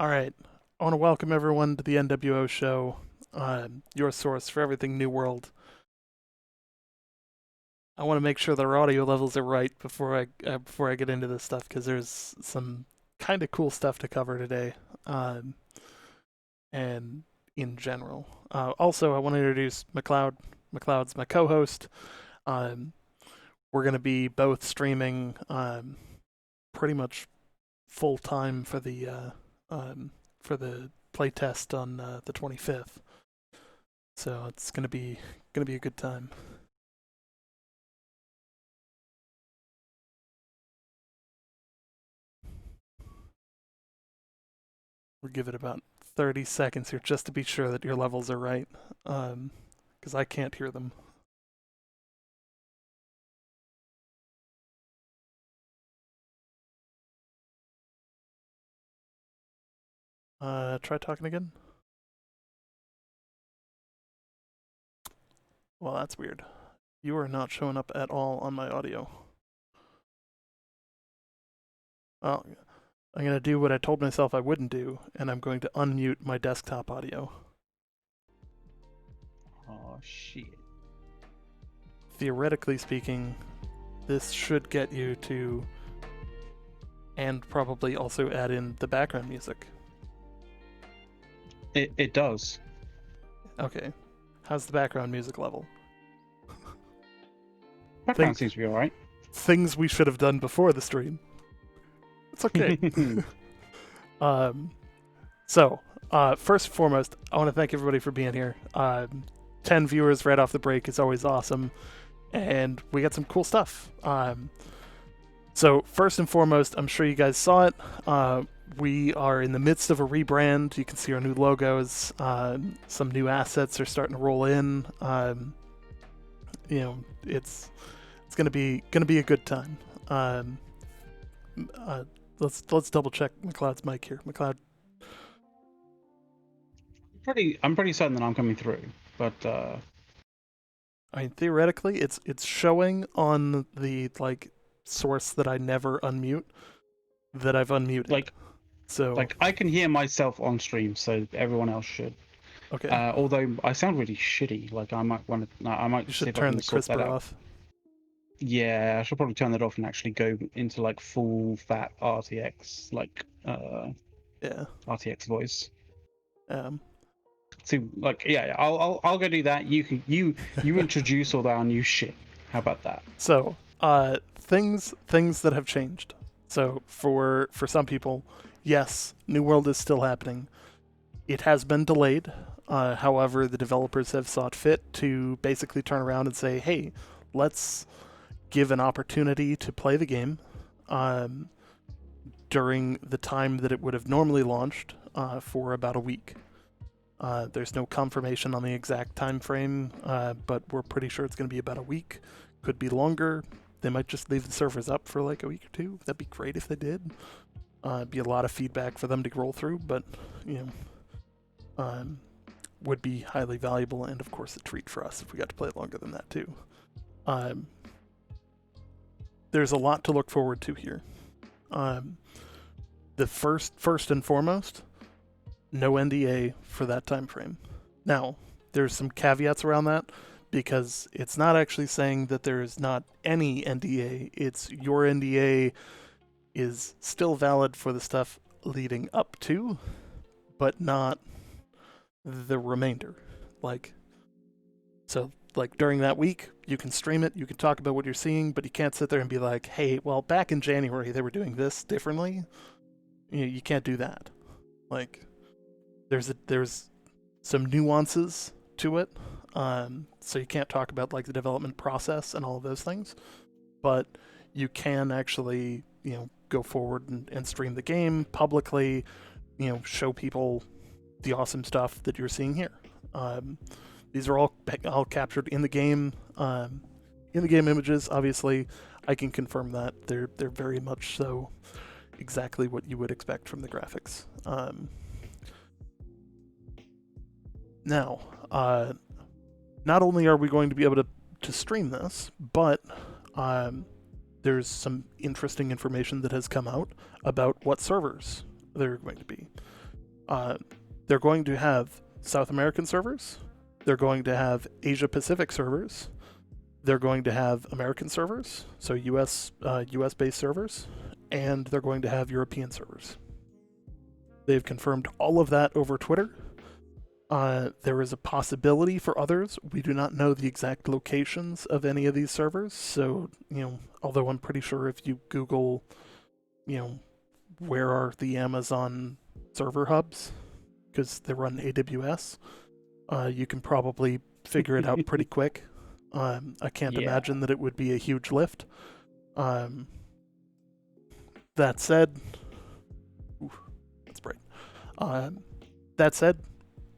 All right. I want to welcome everyone to the NWO Show, your source for everything New World. I want to make sure that our audio levels are right before I get into this stuff because there's some kind of cool stuff to cover today, um, and in general. Also, I want to introduce McLeod. McLeod's my co-host. Um, we're going to be both streaming pretty much full time for the playtest on the 25th. So it's gonna be a good time. We'll give it about 30 seconds here just to be sure that your levels are right, because I can't hear them. Try talking again. Well, that's weird. You are not showing up at all on my audio. Well, I'm gonna do what I told myself I wouldn't do, and I'm going to unmute my desktop audio. Oh shit. Theoretically speaking, this should get you to, and probably also add in the background music. It does. Okay. How's the background music level? Background seems to be alright. Things we should have done before the stream. It's okay. um, first and foremost, I want to thank everybody for being here. 10 viewers right off the break is always awesome, and we got some cool stuff. So first and foremost, I'm sure you guys saw it. We are in the midst of a rebrand. You can see our new logos. Some new assets are starting to roll in. It's gonna be a good time. Let's double check McLeod's mic here. McLeod. I'm pretty certain that I'm coming through, but I mean, theoretically, it's showing on the source that I never unmute that I've unmuted. Like I can hear myself on stream, so everyone else should. Okay. Although I sound really shitty, like I might want to. I might You see should if I turn can the sort that crisper out. off. Yeah, I should probably turn that off and actually go into like full fat RTX, Yeah. RTX voice. Um. So I'll go do that. You introduce all that new shit. How about that? So, things that have changed. So for some people, yes, New World is still happening. It has been delayed. However, the developers have sought fit to basically turn around and say, "Hey, let's give an opportunity to play the game um, during the time that it would have normally launched for about a week." There's no confirmation on the exact time frame, but we're pretty sure it's going to be about a week. Could be longer. They might just leave the servers up for like a week or two. That'd be great if they did. It'd be a lot of feedback for them to roll through, but you would be highly valuable, and of course a treat for us if we got to play it longer than that too. Um, there's a lot to look forward to here. The first and foremost, no NDA for that time frame. Now, there's some caveats around that because it's not actually saying that there's not any NDA. It's your NDA is still valid for the stuff leading up to, but not the remainder. Like during that week, you can stream it, you can talk about what you're seeing, but you can't sit there and be like, "Hey, well, back in January they were doing this differently." You can't do that. Like there's some nuances to it. So you can't talk about like the development process and all of those things, but you can actually, go forward and stream the game publicly, show people the awesome stuff that you're seeing here. These are all captured in the game, in the game images. Obviously, I can confirm that they're very much so exactly what you would expect from the graphics. Now, not only are we going to be able to stream this, but there's some interesting information that has come out about what servers they're going to be. They're going to have South American servers. They're going to have Asia Pacific servers. They're going to have American servers, so US based servers, and they're going to have European servers. They've confirmed all of that over Twitter. There is a possibility for others. We do not know the exact locations of any of these servers, so, although I'm pretty sure if you Google, where are the Amazon server hubs, because they run AWS, you can probably figure it out pretty quick. I can't imagine that it would be a huge lift. That said, that's bright. That said,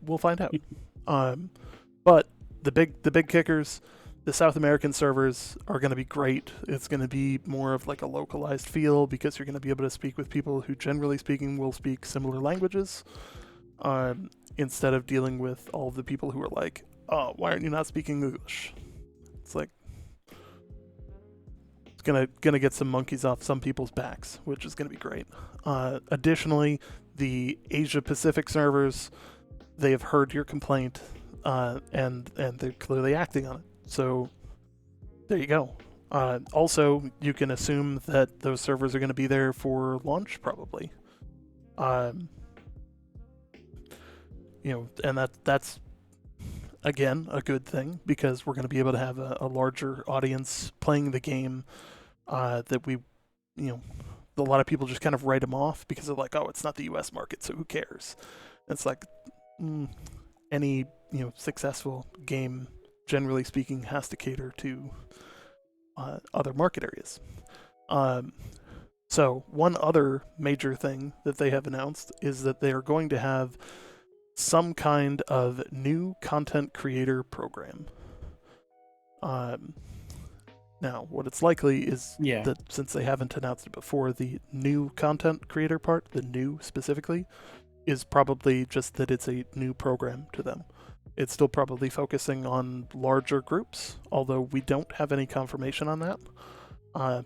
we'll find out. But the big kickers, the South American servers are going to be great. It's going to be more of like a localized feel because you're going to be able to speak with people who, generally speaking, will speak similar languages, instead of dealing with all of the people who are like, oh, why aren't you not speaking English? It's like, it's gonna get some monkeys off some people's backs, which is gonna be great. Additionally, the Asia Pacific servers, they have heard your complaint, and they're clearly acting on it. So there you go. Also, you can assume that those servers are going to be there for launch, probably. And that's again a good thing because we're going to be able to have a larger audience playing the game, that we, a lot of people just kind of write them off because they're like, oh, it's not the US market, so who cares? And it's like, any successful game, generally speaking, has to cater to other market areas. So one other major thing that they have announced is that they are going to have some kind of new content creator program. Now, what it's likely is that since they haven't announced it before, the new content creator part, the new specifically, is probably just that it's a new program to them. It's still probably focusing on larger groups, although we don't have any confirmation on that.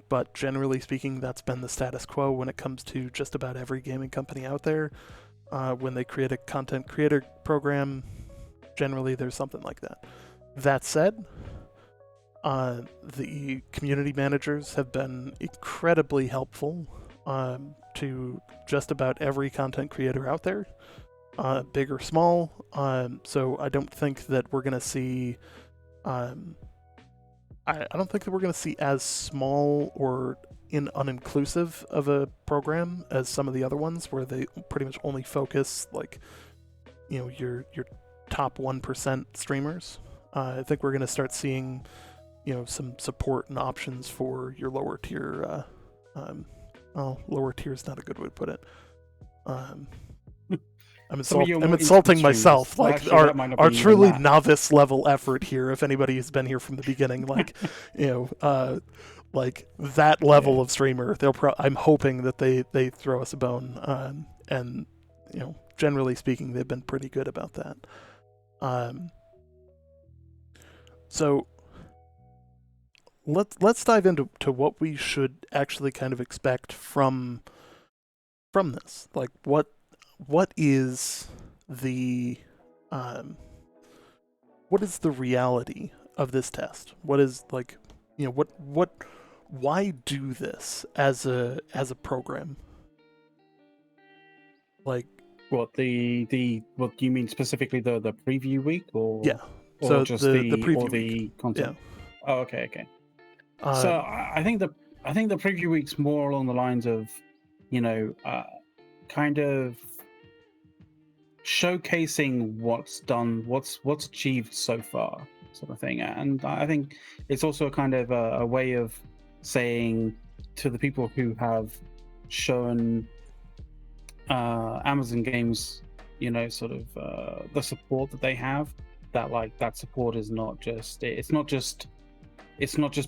But generally speaking, that's been the status quo when it comes to just about every gaming company out there. When they create a content creator program, generally there's something like that. That said, the community managers have been incredibly helpful to just about every content creator out there, big or small. So I don't think that we're going to see... I don't think that we're going to see as small or uninclusive of a program as some of the other ones where they pretty much only focus your top 1% streamers. I think we're going to start seeing some support and options for your lower tier. Lower tier is not a good way to put it. I'm insulting myself. Like, actually, our truly novice level effort here, if anybody has been here from the beginning, like, like that level of streamer, I'm hoping that they throw us a bone. And generally speaking, they've been pretty good about that. So let's dive into what we should actually kind of expect from this. Like, what is the reality of this test? What is, like, why do this as a program? Like, what do you mean specifically, the preview week, or so just the preview or the week. content? Yeah. Oh, okay. So I think the preview week's more along the lines of, kind of showcasing what's done, what's achieved so far, sort of thing. And I think it's also kind of a way of saying to the people who have shown Amazon Games, sort of the support that they have, that, like, that support is not just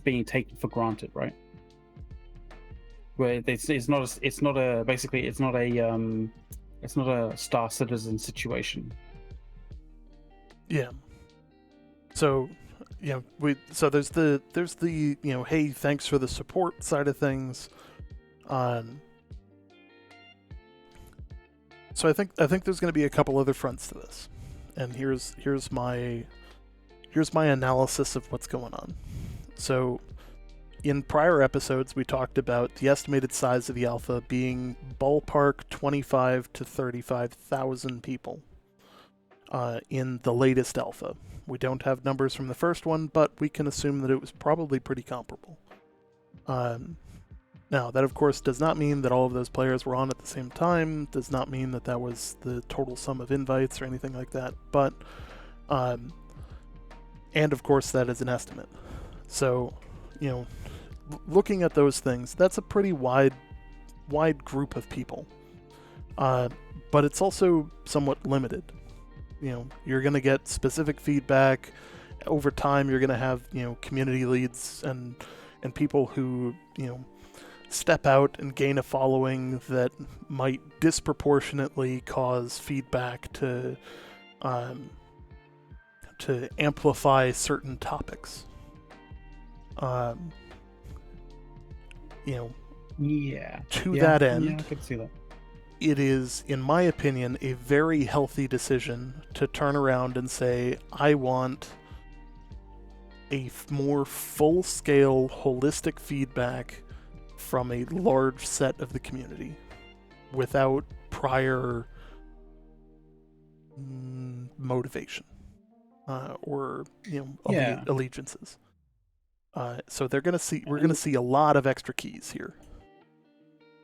being taken for granted, right? Where it's not a Star Citizen situation. Yeah. So, there's the hey, thanks for the support side of things. So I think there's going to be a couple other fronts to this, and here's my analysis of what's going on. So, in prior episodes, we talked about the estimated size of the alpha being ballpark 25 to 35,000 people in the latest alpha. We don't have numbers from the first one, but we can assume that it was probably pretty comparable. Now, that of course does not mean that all of those players were on at the same time, does not mean that that was the total sum of invites or anything like that, but, and of course that is an estimate. So, looking at those things, that's a pretty wide group of people. But it's also somewhat limited. You're going to get specific feedback. Over time, you're going to have, community leads and people who, step out and gain a following that might disproportionately cause feedback to amplify certain topics. To that end, I could see that. It is, in my opinion, a very healthy decision to turn around and say, I want a more full-scale, holistic feedback from a large set of the community without prior motivation or allegiances. So we're gonna see a lot of extra keys here,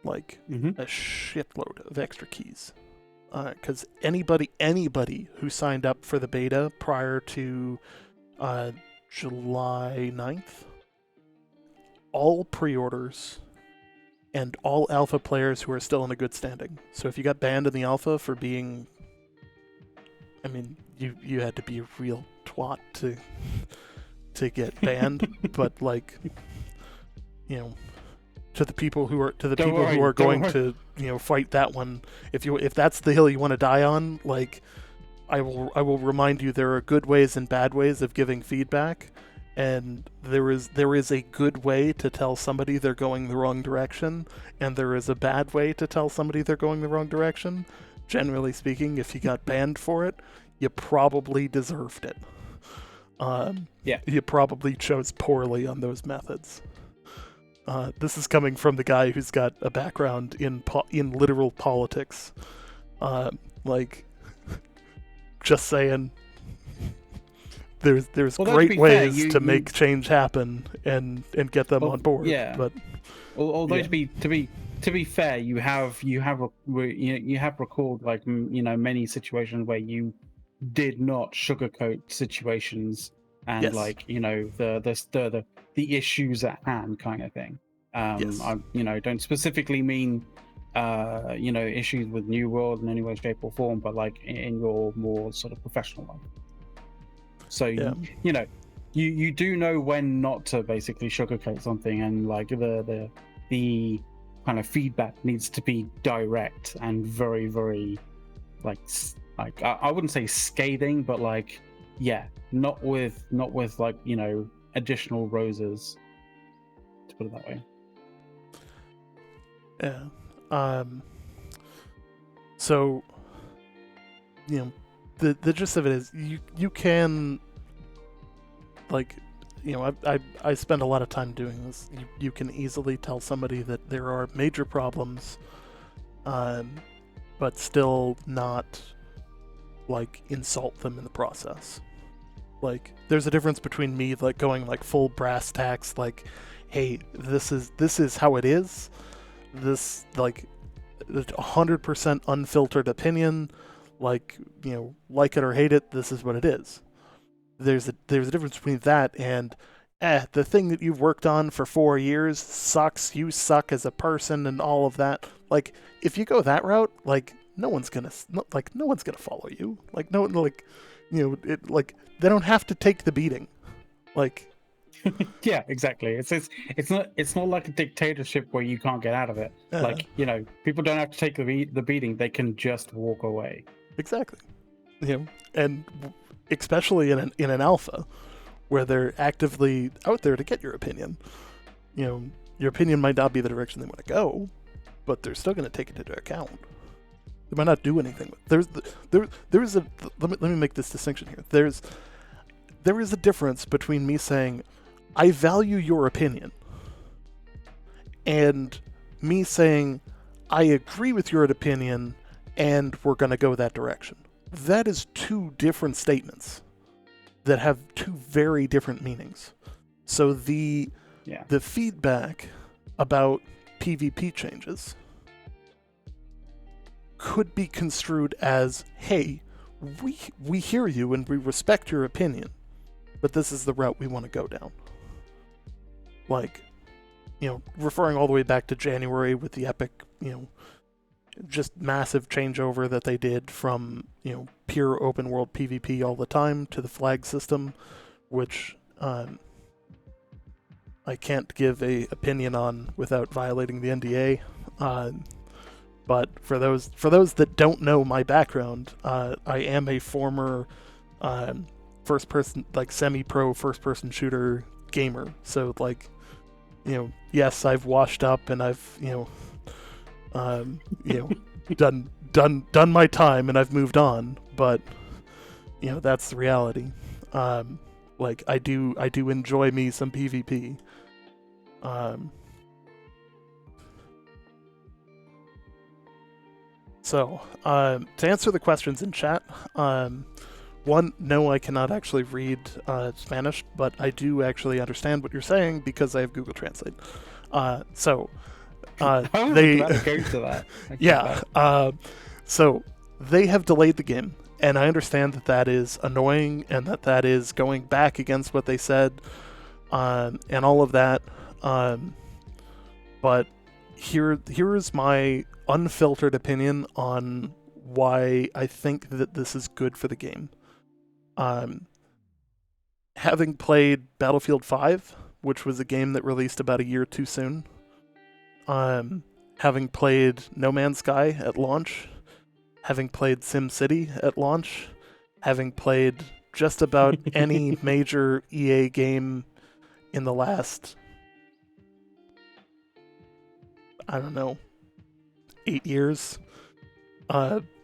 like a shitload of extra keys, because anybody who signed up for the beta prior to July 9th, all pre-orders and all alpha players who are still in a good standing. So if you got banned in the alpha for being, you had to be a real twat to get banned, but to the people who are going to fight that one, if that's the hill you want to die on, I will remind you there are good ways and bad ways of giving feedback, and there is a good way to tell somebody they're going the wrong direction, and there is a bad way to tell somebody they're going the wrong direction. Generally speaking, if you got banned for it, you probably deserved it. You probably chose poorly on those methods. This is coming from the guy who's got a background in literal politics. Just saying, there's great ways to make change happen and get them on board. Yeah. But although to be fair, you have recalled many situations where you did not sugarcoat situations and the issues at hand kind of thing. I don't specifically mean issues with New World in any way, shape, or form, but in your more sort of professional life. So you do know when not to basically sugarcoat something, and the kind of feedback needs to be direct and very, very I wouldn't say scathing, but not with additional roses, to put it that way. Yeah. So the gist of it is you can I spend a lot of time doing this. You can easily tell somebody that there are major problems, but still not insult them in the process. There's a difference between me going full brass tacks, hey, this is how it is. This 100% unfiltered opinion, like it or hate it, this is what it is. There's a difference between that and the thing that you've worked on for 4 years sucks, you suck as a person and all of that. If you go that route, no one's gonna follow you. They don't have to take the beating. Yeah, exactly. It's not like a dictatorship where you can't get out of it. People don't have to take the beating; they can just walk away. Exactly. And especially in an alpha, where they're actively out there to get your opinion. Your opinion might not be the direction they want to go, but they're still going to take it into account. They might not do anything. There is a let me make this distinction here. There is a difference between me saying I value your opinion and me saying I agree with your opinion and we're going to go that direction. That is two different statements that have two very different meanings. So the feedback about PvP changes could be construed as, hey, we hear you and we respect your opinion, but this is the route we want to go down. Like, referring all the way back to January with the epic, just massive changeover that they did from, pure open world PvP all the time to the flag system, which I can't give a opinion on without violating the NDA. But for those that don't know my background, I am a former first person, like semi-pro first person shooter gamer. So like, yes, I've washed up and I've done my time and I've moved on. But that's the reality. Like I do enjoy me some PvP. So, to answer the questions in chat, one, no, I cannot actually read Spanish, but I do actually understand what you're saying because I have Google Translate. So, they go to that. yeah. So they have delayed the game, and I understand that is annoying and that is going back against what they said, and all of that. But here is my unfiltered opinion on why I think that this is good for the game. Having played Battlefield 5, which was a game that released about a year too soon, having played No Man's Sky at launch, having played SimCity at launch, having played just about any major EA game in the last, I don't know, 8 years.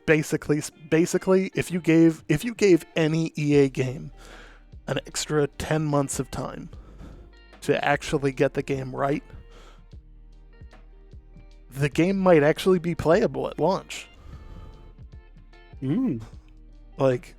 Basically, if you gave any EA game an extra 10 months of time to actually get the game right, the game might actually be playable at launch. Like,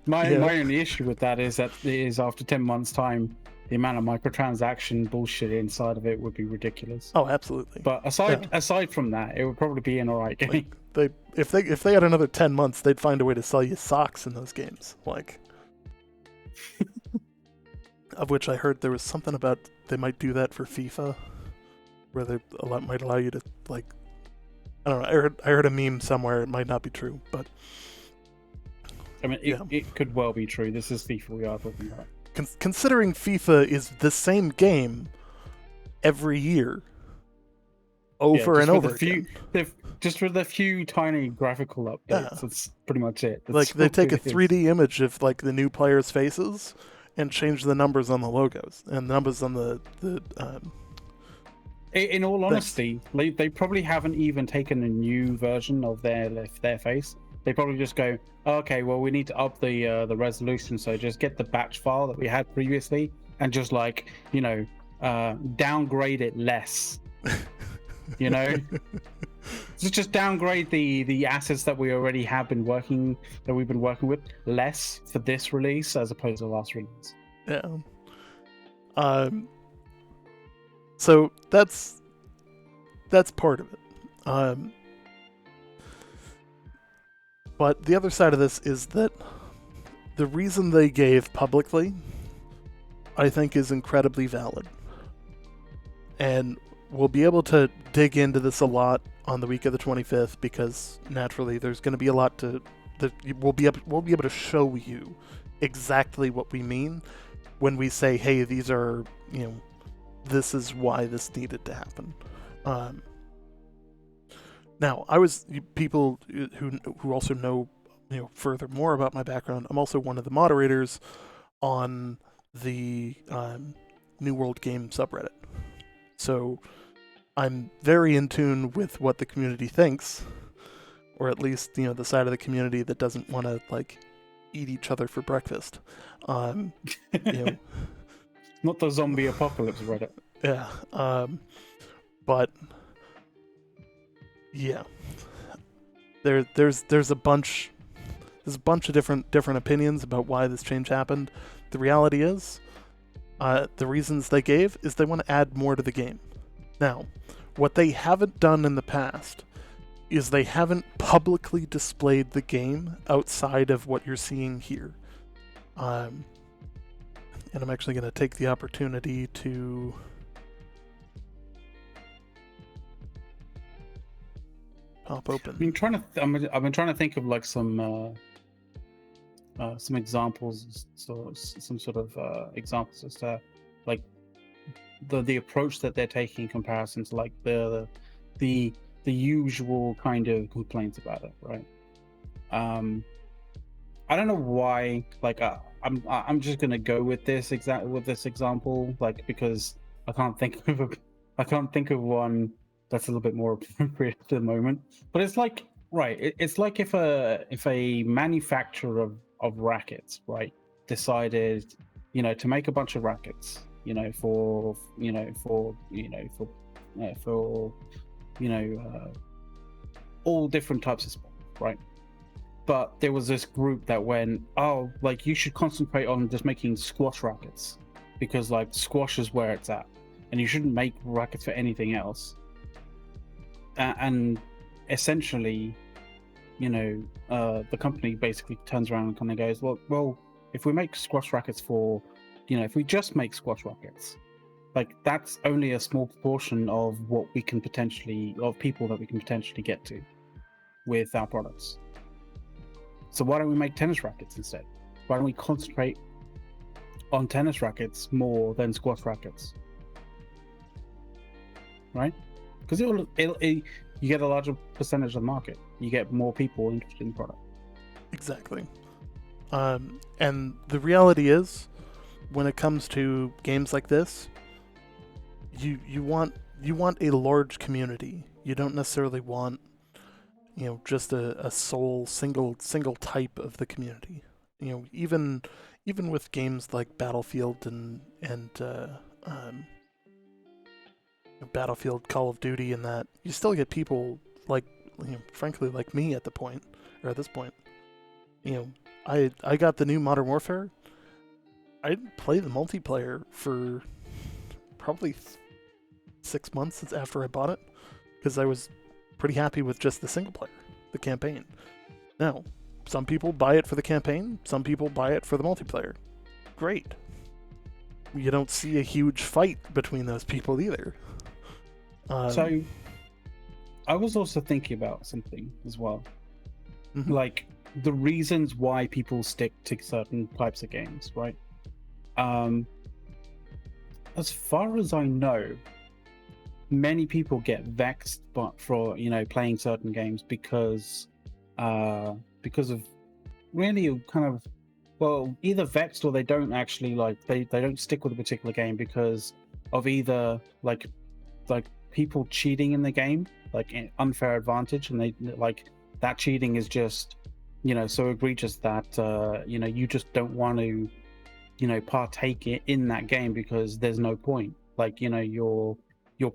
my only issue with that is after 10 months time, the amount of microtransaction bullshit inside of it would be ridiculous. Oh, absolutely. But aside from that, it would probably be an alright game. Like, if they had another 10 months, they'd find a way to sell you socks in those games. Like, of which I heard there was something about they might do that for FIFA, where they might allow you to, like, I don't know. I heard a meme somewhere. It might not be true, but I mean, it could well be true. This is FIFA we are talking about. Considering FIFA is the same game every year, over and over again. Just with a few tiny graphical updates, that's pretty much it. That's like they take a 3D image of like the new players' faces and change the numbers on the logos and the numbers on the In all honesty, they probably haven't even taken a new version of their face. They probably just go, oh, okay, well, we need to up the resolution, so just get the batch file that we had previously and just like, downgrade it less. So just downgrade the assets that we already have we've been working with less for this release as opposed to the last release. Yeah. So that's part of it. But the other side of this is that the reason they gave publicly, I think, is incredibly valid. And we'll be able to dig into this a lot on the week of the 25th because naturally there's going to be a lot we'll be able to show you exactly what we mean when we say, hey, these are, this is why this needed to happen. Now, people who also know, further more about my background. I'm also one of the moderators on the New World Game subreddit, so I'm very in tune with what the community thinks. or at least the side of the community that doesn't want to like eat each other for breakfast. You know, Not the zombie apocalypse Reddit. yeah. But yeah, there's a bunch of different opinions about why this change happened. The reality is, the reasons they gave is they want to add more to the game. Now, what they haven't done in the past is they haven't publicly displayed the game outside of what you're seeing here. And I'm actually going to take the opportunity to pop open. I've been trying to think of like some examples, so some sort of examples as to like the approach that they're taking in comparison to like the usual kind of complaints about it, right? I don't know why. Like I'm just gonna go with this example, like because I can't think of one that's a little bit more appropriate at the moment. But it's like it's like if a manufacturer of rackets, right, decided to make a bunch of rackets, for all different types of sport, right? But there was this group that went, oh, like you should concentrate on just making squash rackets because like squash is where it's at, and you shouldn't make rackets for anything else. And essentially, the company basically turns around and kind of goes, well, if we make squash rackets if we just make squash rackets, like that's only a small proportion of what we can of people that we can potentially get to with our products. So why don't we make tennis rackets instead? Why don't we concentrate on tennis rackets more than squash rackets? Right? Because you get a larger percentage of the market. You get more people interested in the product. Exactly. And the reality is, when it comes to games like this, you want a large community. You don't necessarily want just a sole single type of the community. Even with games like Battlefield and Battlefield, Call of Duty, and that, you still get people like frankly like me at this point. I got the new Modern Warfare. I didn't play the multiplayer for probably 6 months after I bought it because I was pretty happy with just the single player, the campaign. Now, some people buy it for the campaign, some people buy it for the multiplayer. Great. You don't see a huge fight between those people either. So, I was also thinking about something as well. Mm-hmm. Like, the reasons why people stick to certain types of games, right? As far as I know, many people get vexed for playing certain games because of really kind of, well, either vexed or they don't actually they don't stick with a particular game because of either like people cheating in the game, like unfair advantage, and they like that cheating is just so egregious that you just don't want to partake in that game because there's no point. Like your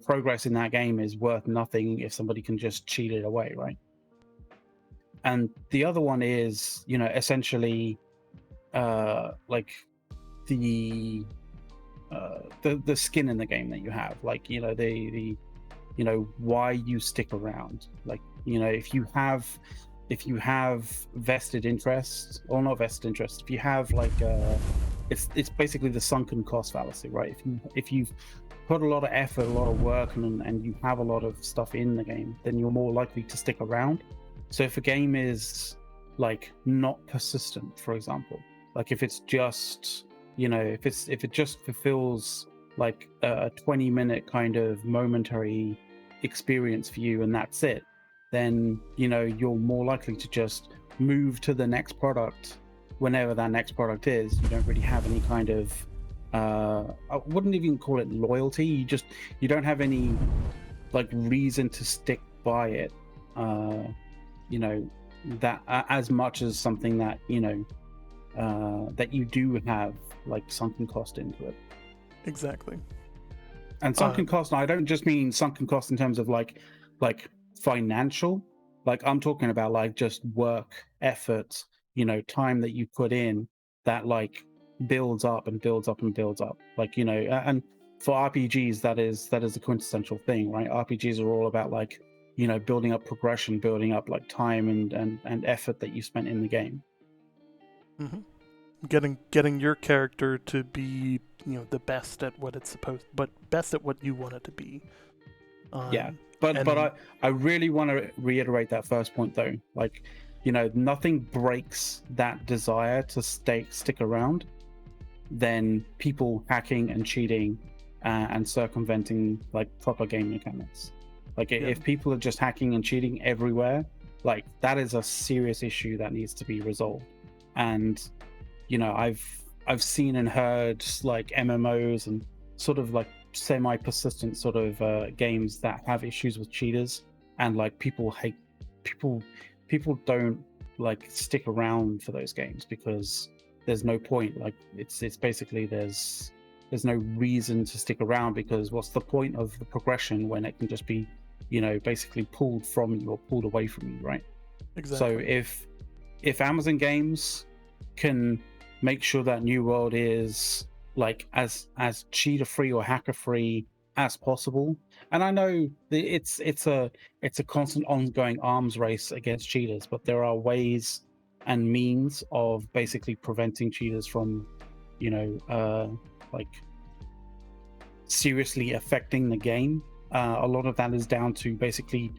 progress in that game is worth nothing if somebody can just cheat it away, right? And the other one is essentially like the skin in the game that you have, like the why you stick around, like if you have vested interest or not vested interest, if you have like it's basically the sunken cost fallacy, right? If you've put a lot of effort, a lot of work, and you have a lot of stuff in the game, then you're more likely to stick around. So if a game is like not persistent, for example, like if it's just if it just fulfills like a 20-minute kind of momentary experience for you and that's it, then you're more likely to just move to the next product whenever that next product is. You don't really have any kind of I wouldn't even call it loyalty. You don't have any like reason to stick by it you know, that as much as something that, you know, that you do have like sunken cost into it. Exactly. And sunken cost, I don't just mean sunken cost in terms of like financial. Like I'm talking about like just work, effort, you know, time that you put in that like builds up and builds up and builds up. Like, you know, and for RPGs, that is a quintessential thing, right? RPGs are all about like, you know, building up progression, building up like time and effort that you spent in the game. Mm-hmm. Getting your character to be, you know, the best at what it's supposed, but best at what you want it to be. Yeah, but I really want to reiterate that first point though. Like, you know, nothing breaks that desire to stick around than people hacking and cheating and circumventing like proper game mechanics. Like if people are just hacking and cheating everywhere, like that is a serious issue that needs to be resolved. And you know, I've seen and heard like MMOs and sort of like semi-persistent sort of games that have issues with cheaters, and like people don't like stick around for those games because there's no point. Like it's basically there's no reason to stick around, because what's the point of the progression when it can just be, you know, basically pulled from you or pulled away from you, right? Exactly. So if Amazon Games can make sure that New World is like as cheater free or hacker free as possible, and I know it's a constant ongoing arms race against cheaters, but there are ways and means of basically preventing cheaters from, you know, like seriously affecting the game. A lot of that is down to basically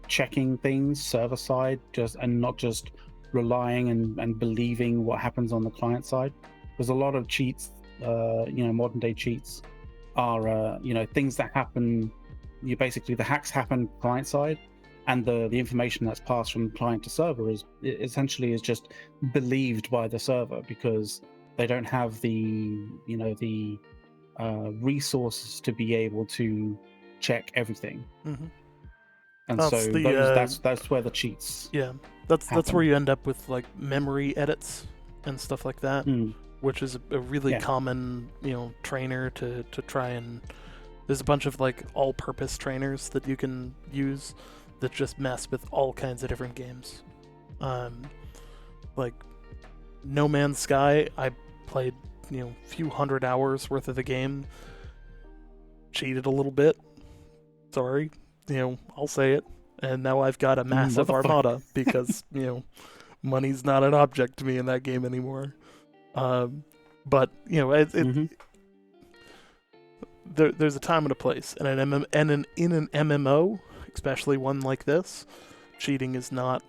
checking things server side, and not just relying and believing what happens on the client side. There's a lot of cheats, you know, modern day cheats are, you know, things that happen. You basically, the hacks happen client side, and the information that's passed from client to server is essentially is just believed by the server because they don't have the, you know, the resources to be able to check everything. Mm-hmm. And That's so that's where the cheats. Yeah, that's happen. where you end up with like memory edits and stuff like that, which is a really common, you know, trainer to try and. There's a bunch of like all-purpose trainers that you can use that just mess with all kinds of different games. Like No Man's Sky, I played, you know, a few hundred hours worth of the game. Cheated a little bit. Sorry, you know, I'll say it. And now I've got a massive armada because, you know, money's not an object to me in that game anymore. But, you know, there's a time and a place. And in an MMO, especially one like this, cheating is not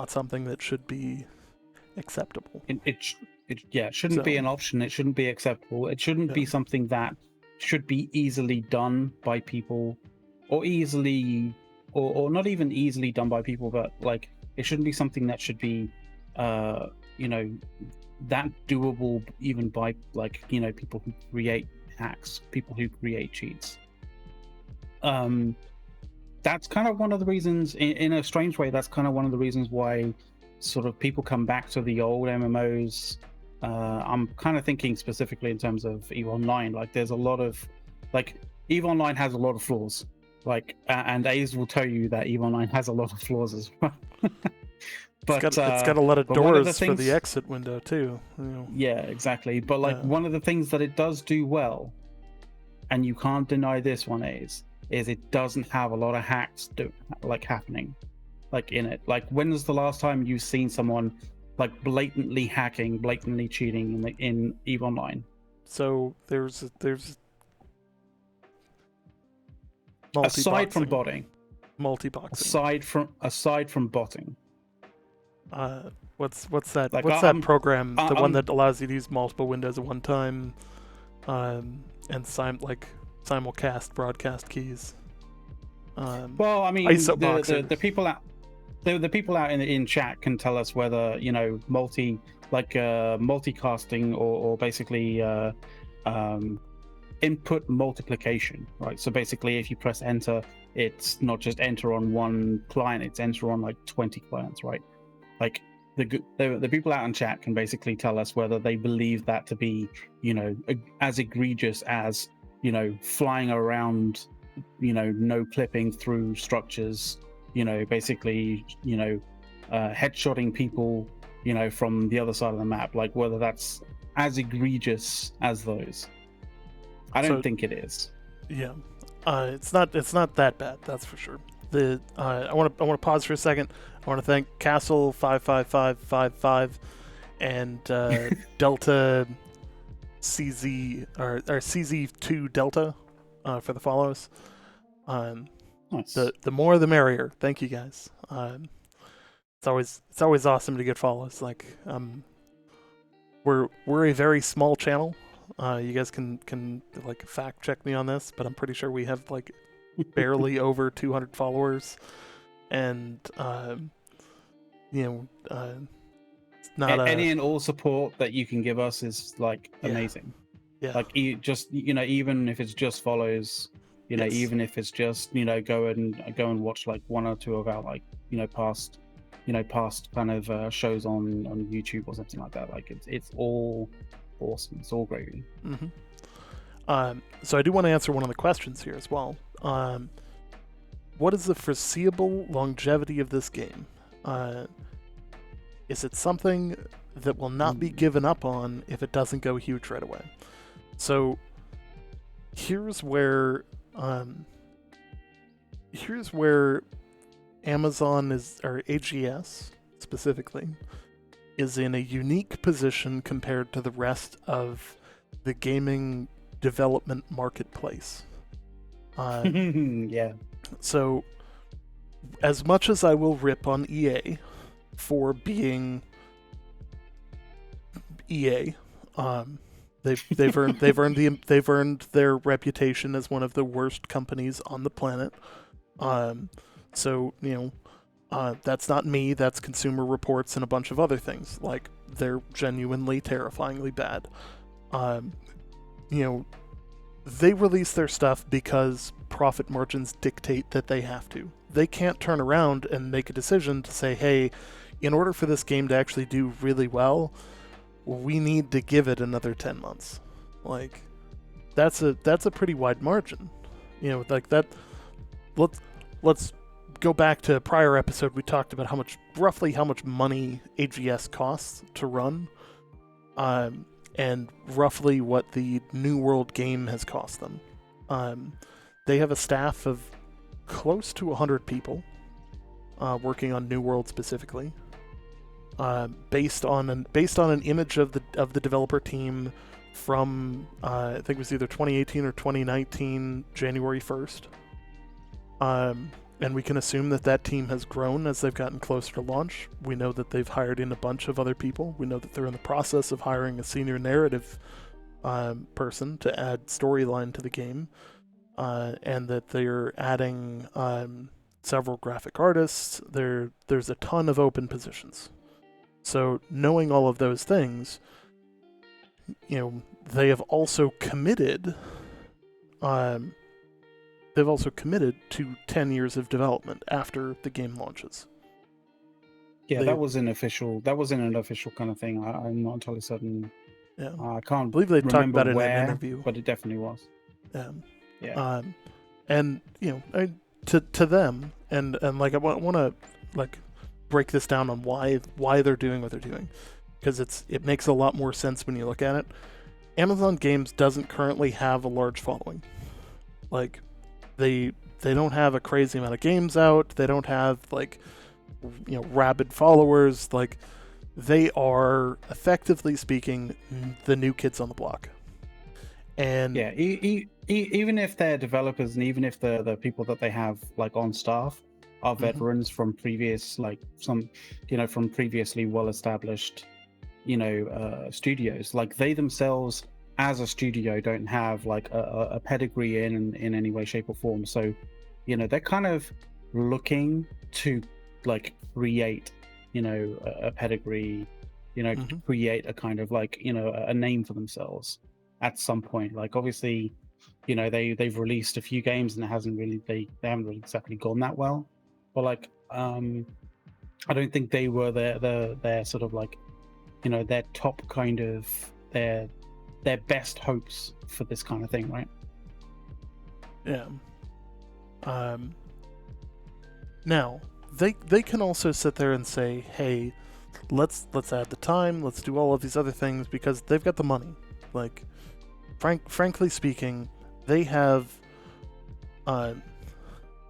something that should be acceptable. It shouldn't be an option. It shouldn't be acceptable. It shouldn't be something that should be easily done by people, or easily, or not even easily done by people, but like it shouldn't be something that should be, you know, that doable even by like, you know, people who create hacks, people who create cheats. That's kind of one of the reasons, in a strange way, that's kind of one of the reasons why sort of people come back to the old MMOs. I'm kind of thinking specifically in terms of EVE Online. Like there's a lot of, like EVE Online has a lot of flaws. Like, and A's will tell you that EVE Online has a lot of flaws as well. But it's got a lot of doors for the exit window too. You know. Yeah, exactly. But like one of the things that it does do well, and you can't deny this one, is it doesn't have a lot of hacks happening like in it. Like when was the last time you've seen someone like blatantly hacking, blatantly cheating in EVE Online? So there's aside from botting, multi-boxing. Aside from botting. What's that? Like, what's that program? The one that allows you to use multiple windows at one time, and simulcast broadcast keys. Well, I mean, the people out in chat can tell us whether, you know, multicasting or basically input multiplication, right? So basically, if you press enter it's not just enter on one client, it's enter on like 20 clients, right? Like the people out in chat can basically tell us whether they believe that to be, as egregious as, flying around, no clipping through structures, basically, headshotting people, from the other side of the map, like whether that's as egregious as those. I don't think it is. Yeah, it's not that bad, that's for sure. I want to pause for a second. I want to thank Castle 55555 and Delta CZ or CZ2 Delta for the follows. Nice. The more the merrier. Thank you guys. It's always awesome to get follows. Like we're a very small channel. You guys can like fact check me on this, but I'm pretty sure we have like barely over 200 followers, and it's not any and all support that you can give us is like amazing. Yeah. Like even if it's just follows, Yes. even if it's just go and watch like one or two of our like past kind of shows on YouTube or something like that. Like it's all awesome. It's all gravy. Mm-hmm. So I do want to answer one of the questions here as well. What is the foreseeable longevity of this game? Is it something that will not be given up on if it doesn't go huge right away? So here's where Amazon or AGS specifically is in a unique position compared to the rest of the gaming development marketplace. Yeah. So, as much as I will rip on EA for being EA, they've earned their reputation as one of the worst companies on the planet. So that's not me. That's Consumer Reports and a bunch of other things. Like, they're genuinely terrifyingly bad. They release their stuff because profit margins dictate that they have to. They can't turn around and make a decision to say, hey, in order for this game to actually do really well, we need to give it another 10 months. Like, that's a pretty wide margin. Like that. Let's go back to a prior episode. We talked about roughly how much money AGS costs to run. And roughly what the New World game has cost them. They have a staff of close to 100 people working on New World specifically, based on an image of the developer team from I think it was either 2018 or 2019 January 1st. And we can assume that team has grown as they've gotten closer to launch. We know that they've hired in a bunch of other people. We know that they're in the process of hiring a senior narrative person to add storyline to the game, and that they're adding several graphic artists. There's a ton of open positions. So knowing all of those things, they have also committed. They've also committed to 10 years of development after the game launches. Yeah, that wasn't an official kind of thing. I'm not entirely certain. Yeah, I can't believe they talked about it where, in an interview, but it definitely was. Yeah. And to them, and like I want to like break this down on why they're doing what they're doing, because it makes a lot more sense when you look at it. Amazon Games doesn't currently have a large following. Like, they don't have a crazy amount of games out. They don't have rabid followers. Like, they are, effectively speaking, the new kids on the block. And yeah, even if they're developers and even if the people that they have like on staff are veterans from previous from previously well-established studios, like they themselves as a studio don't have like a pedigree in any way, shape or form. So they're kind of looking to like create a pedigree, create a kind of like a name for themselves at some point. Like, obviously they've released a few games and it hasn't really they haven't really exactly gone that well. But like I don't think they were their sort of like their top kind of their best hopes for this kind of thing, right? Yeah. Now they can also sit there and say, hey, let's add the time, let's do all of these other things, because they've got the money. Like, frankly speaking, they have. I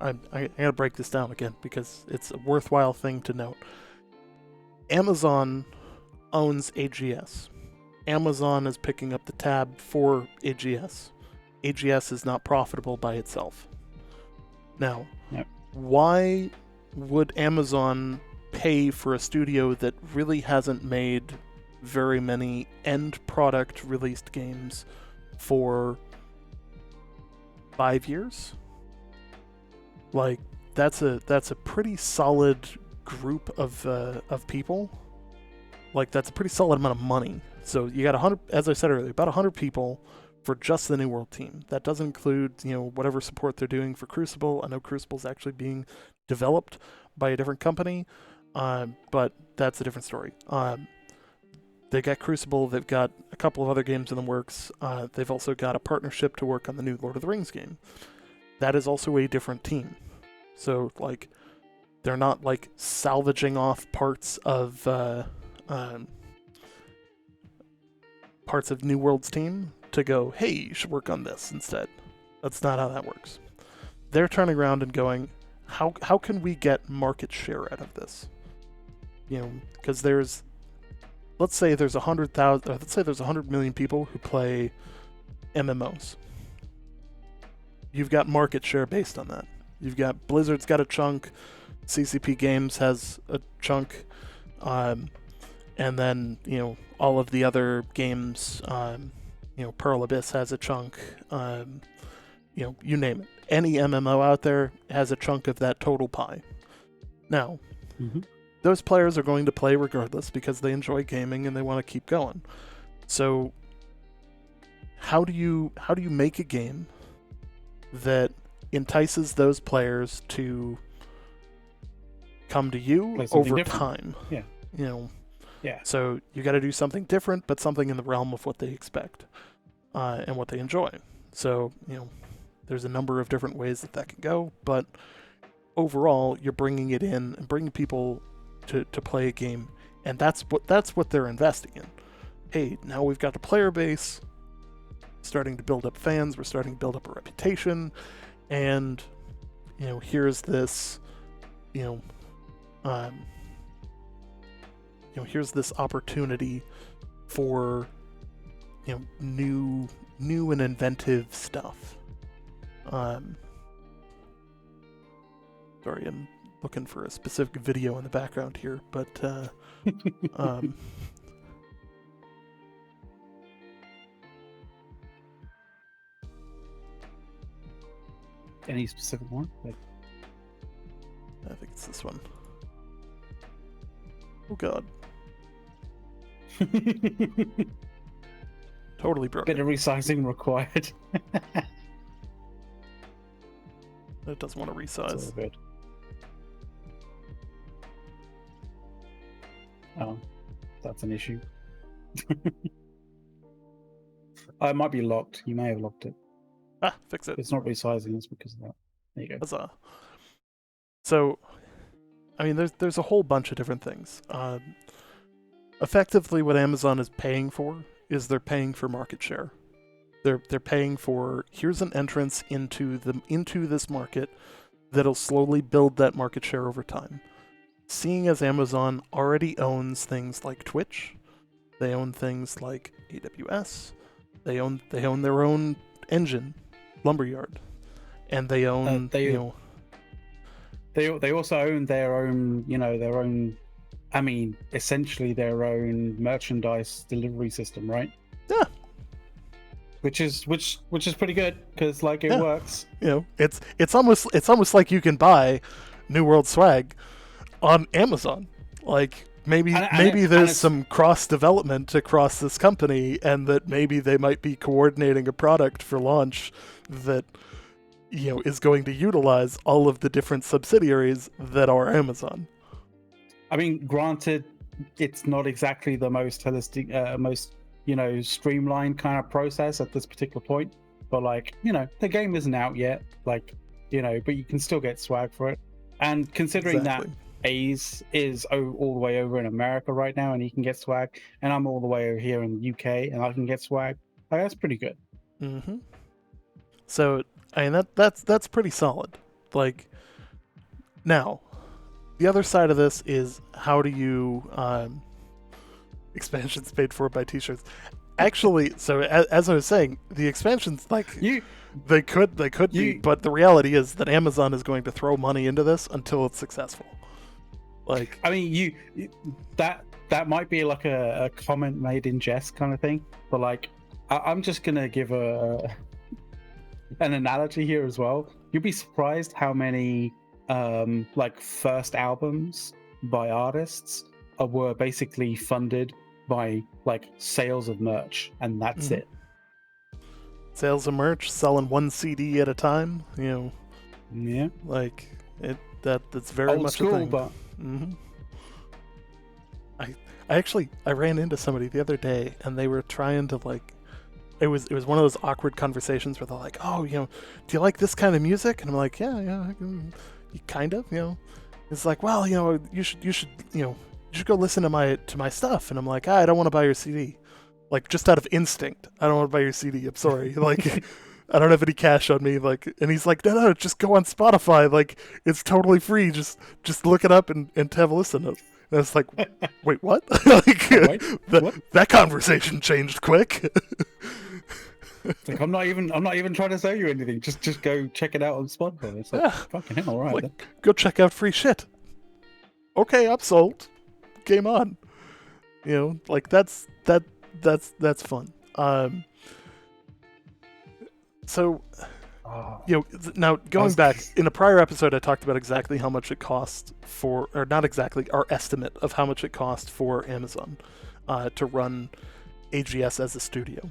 gotta break this down again because it's a worthwhile thing to note. Amazon owns AGS. Amazon is picking up the tab for AGS. AGS is not profitable by itself. Now, yep. Why would Amazon pay for a studio that really hasn't made very many end product released games for 5 years? Like, that's a pretty solid group of people. Like, that's a pretty solid amount of money. So you got 100, as I said earlier, about 100 people for just the New World team. That doesn't include, whatever support they're doing for Crucible. I know Crucible's actually being developed by a different company, but that's a different story. They got Crucible, they've got a couple of other games in the works. They've also got a partnership to work on the new Lord of the Rings game. That is also a different team. So, like, they're not, like, salvaging off parts of New World's team to go, hey, you should work on this instead. That's not how that works. They're turning around and going, how can we get market share out of this? Because let's say there's 100 million people who play MMOs. You've got market share based on that. You've got Blizzard's got a chunk, CCP Games has a chunk, and then all of the other games. Pearl Abyss has a chunk. You name it. Any MMO out there has a chunk of that total pie. Now, those players are going to play regardless because they enjoy gaming and they want to keep going. So, how do you make a game that entices those players to come to you over different. time? Yeah. Yeah. So you got to do something different, but something in the realm of what they expect and what they enjoy. So, there's a number of different ways that can go, but overall, you're bringing it in and bringing people to play a game, and that's what they're investing in. Hey, now we've got the player base, starting to build up fans, we're starting to build up a reputation, and here's this, here's this opportunity for new and inventive stuff. Sorry, I'm looking for a specific video in the background here, but any specific one? I think it's this one. Oh god. Totally broken. Bit of resizing required. It doesn't want to resize. That's all good. Oh, that's an issue. It might be locked. You may have locked it. Fix it. It's not resizing. It's because of that. There you go. Huzzah. So, I mean, there's a whole bunch of different things. Effectively, what Amazon is paying for is they're paying for market share. They're paying for, here's an entrance into this market that'll slowly build that market share over time. Seeing as Amazon already owns things like Twitch, they own things like AWS, they own their own engine, Lumberyard, and they own They also own their own. I mean, essentially their own merchandise delivery system, right? Yeah. Which is pretty good because it works. It's almost like you can buy New World swag on Amazon. Like, maybe there's some cross development across this company, and that maybe they might be coordinating a product for launch that is going to utilize all of the different subsidiaries that are Amazon. I mean, granted, it's not exactly the most holistic, most streamlined kind of process at this particular point. But the game isn't out yet. But you can still get swag for it. And considering that A's is all the way over in America right now, and he can get swag, and I'm all the way over here in the UK, and I can get swag. That's pretty good. Mm-hmm. So I mean that's pretty solid. Now, the other side of this is how do you expansions paid for by t-shirts. Actually, so as I was saying, the expansions they could be, but the reality is that Amazon is going to throw money into this until it's successful. I mean, that might be a comment made in jest kind of thing, but I'm just gonna give an analogy here as well. You'd be surprised how many first albums by artists were basically funded by sales of merch, and that's it. Sales of merch, selling one CD at a time. Yeah, that's very old much school, a thing. but I ran into somebody the other day, and they were trying to it was one of those awkward conversations where they're like, oh, do you like this kind of music? And I'm like, yeah, kind of, It's like, well, you should go listen to my stuff. And I'm like, I don't want to buy your CD. Just out of instinct, I don't want to buy your CD. I'm sorry. I don't have any cash on me. And he's like, no, just go on Spotify. It's totally free. Just look it up and have a listen. And it's like, wait, what? What? That conversation changed quick. I'm not even trying to sell you anything. Just go check it out on Spotify. It's fucking hell, all right. Go check out free shit. Okay, I'm sold. Game on. That's fun. Now going back in a prior episode, I talked about exactly how much it cost or not exactly, our estimate of how much it cost for Amazon to run AGS as a studio.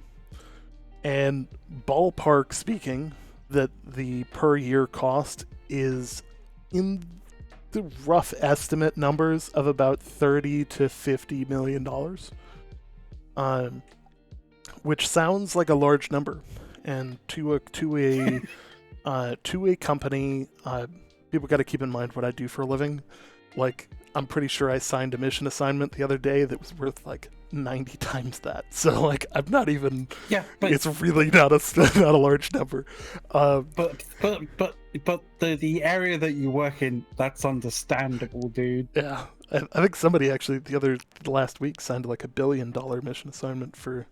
And ballpark speaking, that the per year cost is in the rough estimate numbers of about $30 to $50 million, which sounds like a large number. And to a company, people got to keep in mind what I do for a living. I'm pretty sure I signed a mission assignment the other day that was worth 90 times that. So I'm not even. Yeah, but it's really not a large number. But the area that you work in, that's understandable, dude. Yeah, I think somebody actually the last week signed a $1 billion mission assignment for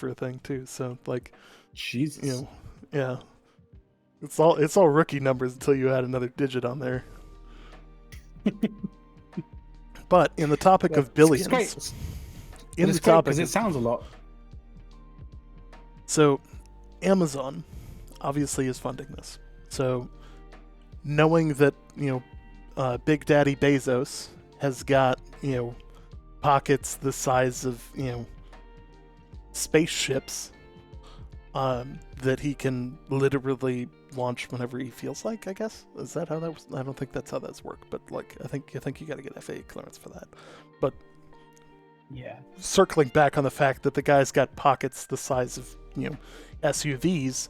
a thing too. So Jesus. Yeah. It's all rookie numbers until you add another digit on there. But in the topic of billions, it's great because it sounds a lot. So Amazon obviously is funding this. So knowing that Big Daddy Bezos has got pockets the size of spaceships, that he can literally launch whenever he feels like, I guess. Is that how that was? I don't think that's how that's worked, but I think you got to get FAA clearance for that. But yeah, circling back on the fact that the guy's got pockets the size of SUVs,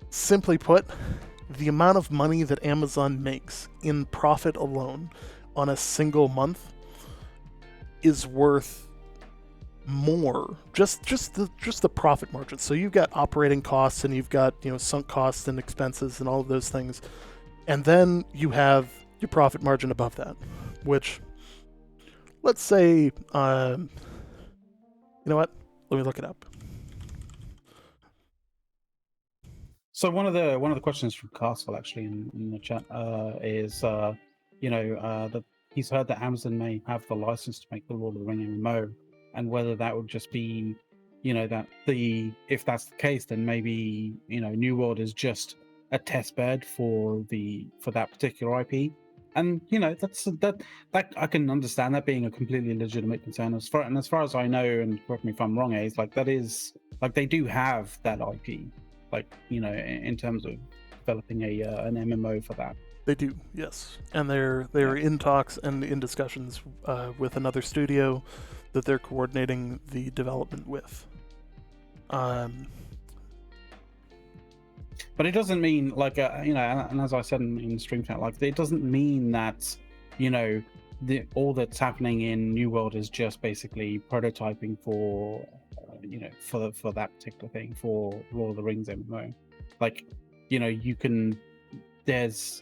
simply put, the amount of money that Amazon makes in profit alone on a single month is worth more, just the profit margin. So you've got operating costs, and you've got sunk costs and expenses and all of those things, and then you have your profit margin above that, which, let's say, you know what? Let me look it up. So one of the questions from Castle actually in the chat is that he's heard that Amazon may have the license to make the Lord of the Ring MMO. And whether that would just be, if that's the case, then maybe New World is just a test bed for that particular IP, And that I can understand that being a completely legitimate concern. As far as I know, and correct me if I'm wrong, Ace, like that is like they do have that IP, like in terms of developing an MMO for that. They do, yes, and they're in talks and in discussions with another studio that they're coordinating the development with. But it doesn't mean like and as I said in stream chat, like it doesn't mean that all that's happening in New World is just basically prototyping for for that particular thing for Lord of the Rings MMO. Like you can there's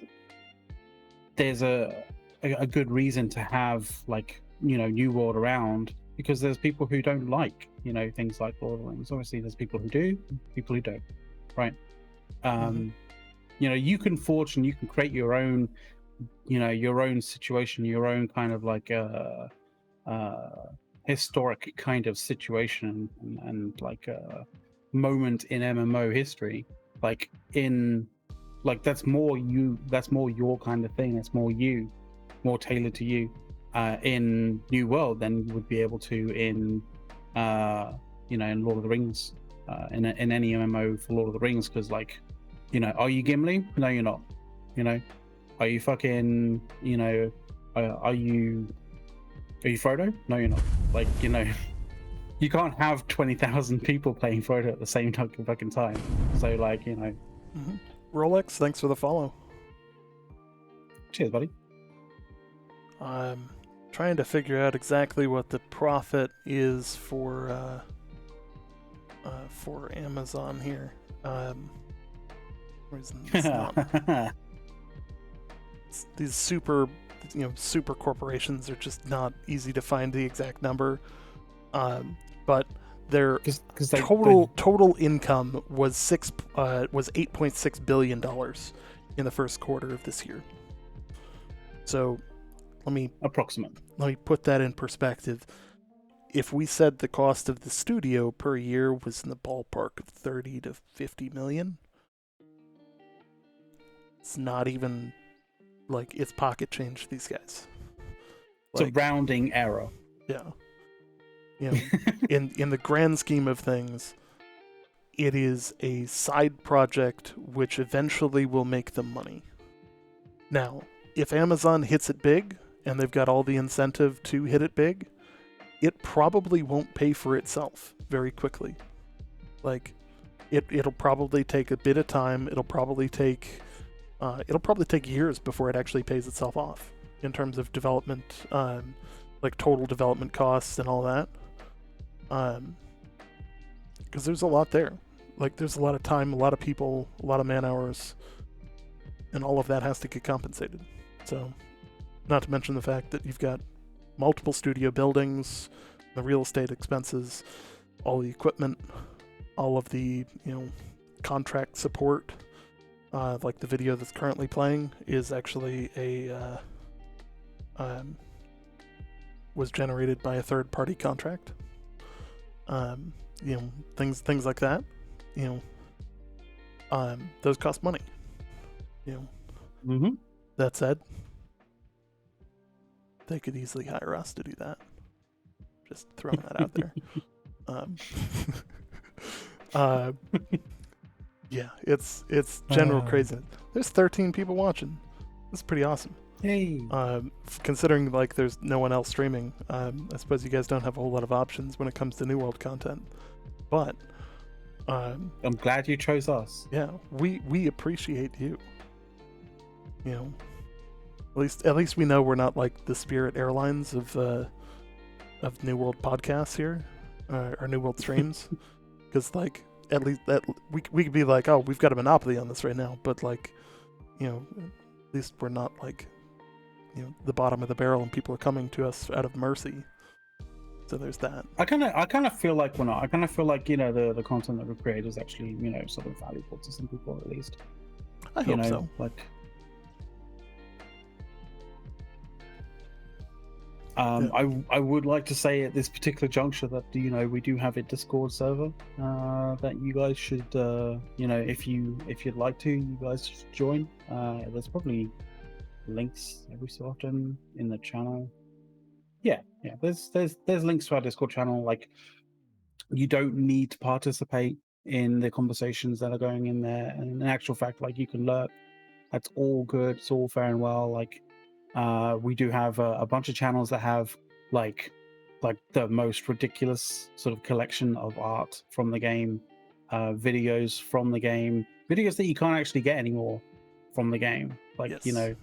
a good reason to have like New World around, because there's people who don't like things like Lord of the Rings. Obviously there's people who do, people who don't, right? You can forge and you can create your own situation, your own kind of like historic kind of situation and like a moment in MMO history, like that's more your kind of thing. That's more tailored to you in New World than you would be able to in in Lord of the Rings, in any MMO for Lord of the Rings, because like are you Gimli? No, you're not. Are you fucking are you Frodo? No, you're not. Like you can't have 20,000 people playing Frodo at the same fucking time. So like Rolex, thanks for the follow. Cheers, buddy. I'm trying to figure out exactly what the profit is for Amazon here. Reason it's not. These super corporations are just not easy to find the exact number, but their total income was $8.6 billion in the first quarter of this year. So let me put that in perspective. If we said the cost of the studio per year was in the ballpark of 30 to 50 million, it's not even like it's pocket change to these guys. It's a rounding error. Yeah. In the grand scheme of things, it is a side project which eventually will make them money. Now, if Amazon hits it big, and they've got all the incentive to hit it big, it probably won't pay for itself very quickly. Like, it'll probably take a bit of time. It'll probably take years before it actually pays itself off in terms of development, like total development costs and all that. Because there's a lot there. Like, there's a lot of time, a lot of people, a lot of man hours, and all of that has to get compensated. So, not to mention the fact that you've got multiple studio buildings, the real estate expenses, all the equipment, all of the contract support. Like the video that's currently playing is actually was generated by a third-party contract. Things like that. Those cost money. That said, they could easily hire us to do that. Just throwing that out there. Yeah, it's general craziness. There's 13 people watching. That's pretty awesome. Hey. Considering like there's no one else streaming, I suppose you guys don't have a whole lot of options when it comes to New World content. But I'm glad you chose us. Yeah, we appreciate you. At least we know we're not like the Spirit Airlines of New World podcasts here, or New World streams, because like at least that we could be like, oh, we've got a monopoly on this right now, but like, at least we're not like, the bottom of the barrel and people are coming to us out of mercy. So there's that. I kind of feel like we're not. I kind of feel like the content that we create is actually sort of valuable to some people at least. I hope so. Like. I would like to say at this particular juncture that we do have a Discord server that you guys should if you'd like to, you guys should join. There's probably links every so often in the channel. Yeah. There's links to our Discord channel. Like, you don't need to participate in the conversations that are going in there. And in actual fact, like, you can lurk. That's all good. It's all fair and well. Like, we do have a bunch of channels that have like the most ridiculous sort of collection of art from the game, videos from the game, videos that you can't actually get anymore from the game. Like, Yes. you know,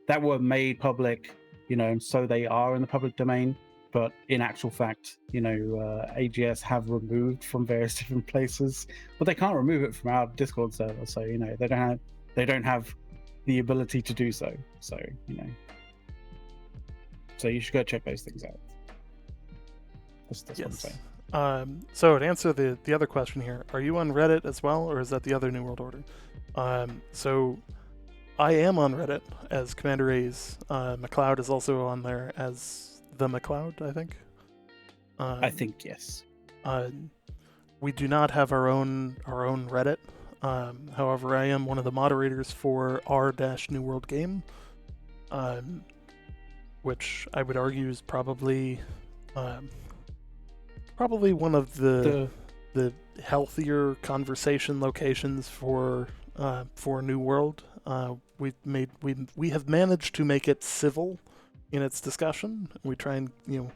that were made public, you know, so they are in the public domain. But in actual fact, you know, AGS have removed from various different places, but they can't remove it from our Discord server. So, you know, they don't have the ability to do so. So, you know, so you should go check those things out. That's what I'm saying. So to answer the other question here, are you on Reddit as well, or is that the other New World Order? So I am on Reddit as Commander A's. McLeod is also on there as the McLeod, I think. I think yes. We do not have our own Reddit. However, I am one of the moderators for r-New World Game, which I would argue is probably one of the healthier conversation locations for New World. We have managed to make it civil in its discussion. We try and, you know,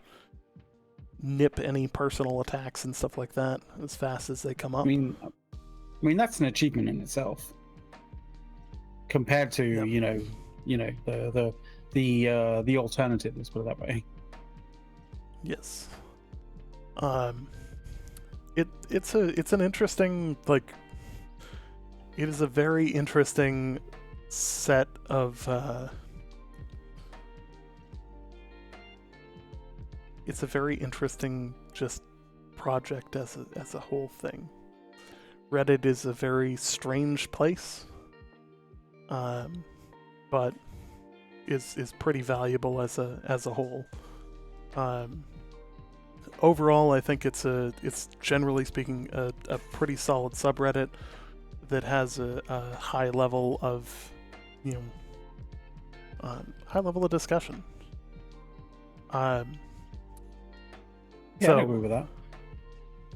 nip any personal attacks and stuff like that as fast as they come up. I mean that's an achievement in itself compared to the alternative. Let's put it that way. Yes. It's an interesting, like, it is a very interesting set of it's a very interesting just project as a whole thing. Reddit is a very strange place, but is pretty valuable as a whole. Overall, I think it's generally speaking a pretty solid subreddit that has a high level of, you know, high level of discussion. Yeah, I agree with that.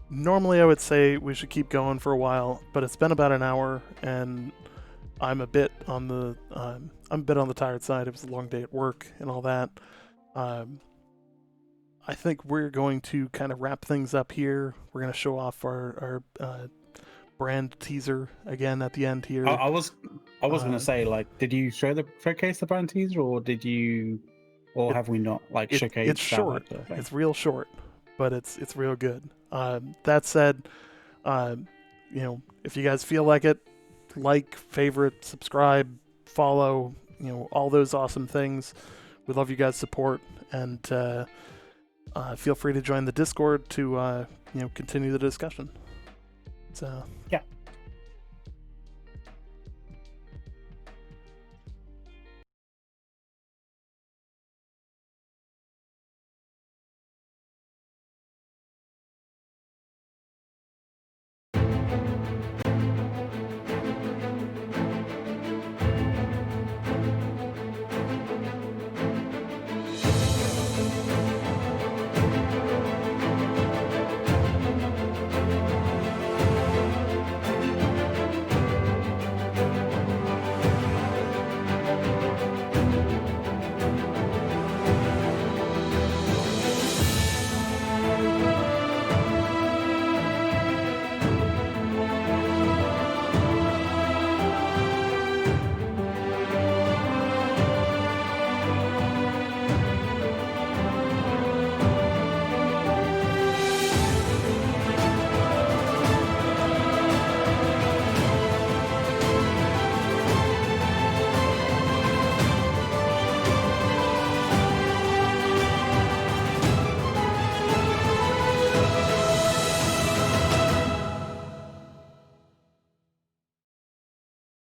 Normally, I would say we should keep going for a while, but it's been about an hour, and I'm a bit on the tired side. It was a long day at work and all that. I think we're going to kind of wrap things up here. We're going to show off our brand teaser again at the end here. I was going to say, like, did you showcase the brand teaser, or have we not showcased? It's short. It's real short, but it's real good. That said, you know, if you guys feel like it, like, favorite, subscribe, follow, you know, all those awesome things. We love you guys' support, and feel free to join the Discord to you know, continue the discussion. So yeah.